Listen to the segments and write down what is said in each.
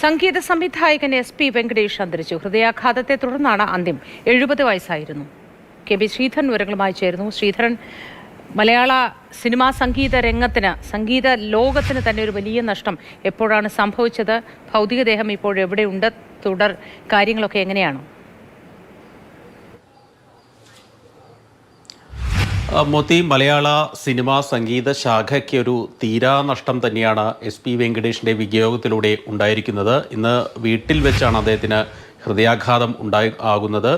സംഗീത സംവിധായകൻ SP വെങ്കടേഷ് അന്തരിച്ചു. ഹൃദയാഘാതത്തെ തുടർന്നാണ് അന്ത്യം. 70 വയസ്സായിരുന്നു. KB ശ്രീധരൻ വിവരങ്ങളുമായി ചേരുന്നു. ശ്രീധരൻ, മലയാള സിനിമാ സംഗീത രംഗത്തിന്, സംഗീത ലോകത്തിന് തന്നെ ഒരു വലിയ നഷ്ടം എപ്പോഴാണ് സംഭവിച്ചത്? ഭൗതികദേഹം ഇപ്പോൾ എവിടെയുണ്ട്? തുടർ കാര്യങ്ങളൊക്കെ എങ്ങനെയാണ്? മോത്തി, മലയാള സിനിമാ സംഗീത ശാഖയ്ക്ക് ഒരു തീരാനഷ്ടം തന്നെയാണ് SP വെങ്കടേഷിൻ്റെ വിയോഗത്തിലൂടെ ഉണ്ടായിരിക്കുന്നത്. ഇന്ന് വീട്ടിൽ വെച്ചാണ് അദ്ദേഹത്തിന് ഹൃദയാഘാതം ആകുന്നത്.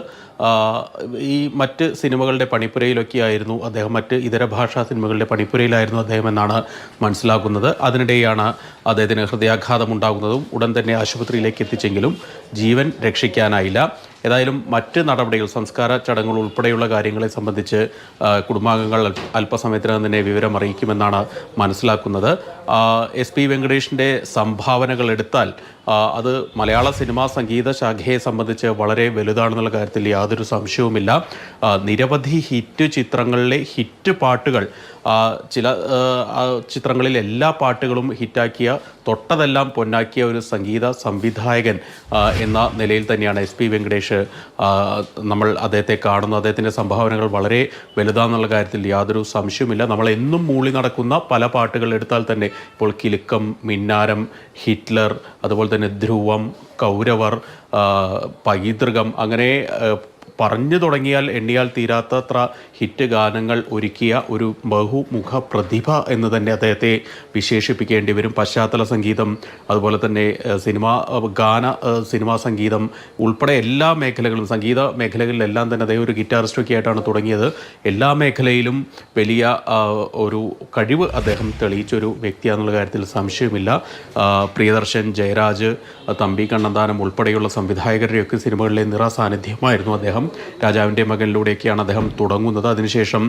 ഈ മറ്റ് സിനിമകളുടെ പണിപ്പുരയിലൊക്കെ ആയിരുന്നു അദ്ദേഹം, മറ്റ് ഇതര ഭാഷാ സിനിമകളുടെ പണിപ്പുരയിലായിരുന്നു അദ്ദേഹം എന്നാണ് മനസ്സിലാക്കുന്നത്. അതിനിടെയാണ് അദ്ദേഹത്തിന് ഹൃദയാഘാതം ഉണ്ടാകുന്നതും ഉടൻ തന്നെ ആശുപത്രിയിലേക്ക് എത്തിച്ചെങ്കിലും ജീവൻ രക്ഷിക്കാനായില്ല. ഏതായാലും മറ്റ് നടപടികൾ, സംസ്കാര ചടങ്ങുകൾ ഉൾപ്പെടെയുള്ള കാര്യങ്ങളെ സംബന്ധിച്ച് കുടുംബാംഗങ്ങൾ അല്പസമയത്തിനകം തന്നെ വിവരം അറിയിക്കുമെന്നാണ് മനസ്സിലാക്കുന്നത്. SP വെങ്കടേഷിൻ്റെ സംഭാവനകൾ എടുത്താൽ അത് മലയാള സിനിമാ സംഗീത ശാഖയെ സംബന്ധിച്ച് വളരെ വലുതാണെന്നുള്ള കാര്യത്തിൽ യാതൊരു സംശയവുമില്ല. നിരവധി ഹിറ്റ് ചിത്രങ്ങളിലെ ഹിറ്റ് പാട്ടുകൾ, ചില ചിത്രങ്ങളിൽ എല്ലാ പാട്ടുകളും ഹിറ്റാക്കിയ, തൊട്ടതെല്ലാം പൊന്നാക്കിയ ഒരു സംഗീത സംവിധായകൻ എന്ന നിലയിൽ തന്നെയാണ് SP വെങ്കടേഷ് നമ്മൾ അദ്ദേഹത്തെ കാണുന്നത്. അദ്ദേഹത്തിൻ്റെ സംഭാവനകൾ വളരെ വലുതാണെന്നുള്ള കാര്യത്തിൽ യാതൊരു സംശയവുമില്ല. നമ്മൾ എന്നും മൂളി നടക്കുന്ന പല പാട്ടുകൾ എടുത്താൽ തന്നെ ഇപ്പോൾ കിലുക്കം, മിന്നാരം, ഹിറ്റ്ലർ, അതുപോലെ തന്നെ ധ്രുവം, കൗരവർ, പൈതൃകം, അങ്ങനെ പറഞ്ഞു തുടങ്ങിയാൽ എണ്ണിയാൽ തീരാത്തത്ര ഹിറ്റ് ഗാനങ്ങൾ ഒരുക്കിയ ഒരു ബഹുമുഖ പ്രതിഭ എന്ന് തന്നെ അദ്ദേഹത്തെ വിശേഷിപ്പിക്കേണ്ടി വരും. പശ്ചാത്തല സംഗീതം, അതുപോലെ തന്നെ സിനിമാ സംഗീതം ഉൾപ്പെടെ എല്ലാ മേഖലകളും, സംഗീത മേഖലകളിലെല്ലാം തന്നെ അദ്ദേഹം ഒരു ഗിറ്റാറിസ്റ്റൊക്കെ ആയിട്ടാണ് തുടങ്ങിയത്. എല്ലാ മേഖലയിലും വലിയ ഒരു കഴിവ് അദ്ദേഹം തെളിയിച്ചൊരു വ്യക്തിയാണെന്നുള്ള കാര്യത്തിൽ സംശയമില്ല. പ്രിയദർശൻ, ജയരാജ്, തമ്പി കണ്ണന്താനം ഉൾപ്പെടെയുള്ള സംവിധായകരുടെയൊക്കെ സിനിമകളിലെ നിറ സാന്നിധ്യമായിരുന്നു അദ്ദേഹം. രാജാവിൻ്റെ മകനിലൂടെയൊക്കെയാണ് അദ്ദേഹം തുടങ്ങുന്നത്. അതിനുശേഷം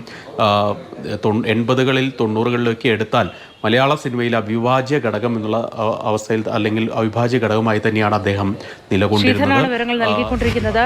80കളിൽ 90കളിലൊക്കെ എടുത്താൽ മലയാള സിനിമയിൽ അവിഭാജ്യ ഘടകം എന്നുള്ള അവസ്ഥയിൽ, അല്ലെങ്കിൽ അവിഭാജ്യ ഘടകമായി തന്നെയാണ് അദ്ദേഹം നിലകൊണ്ടിരുന്നത്.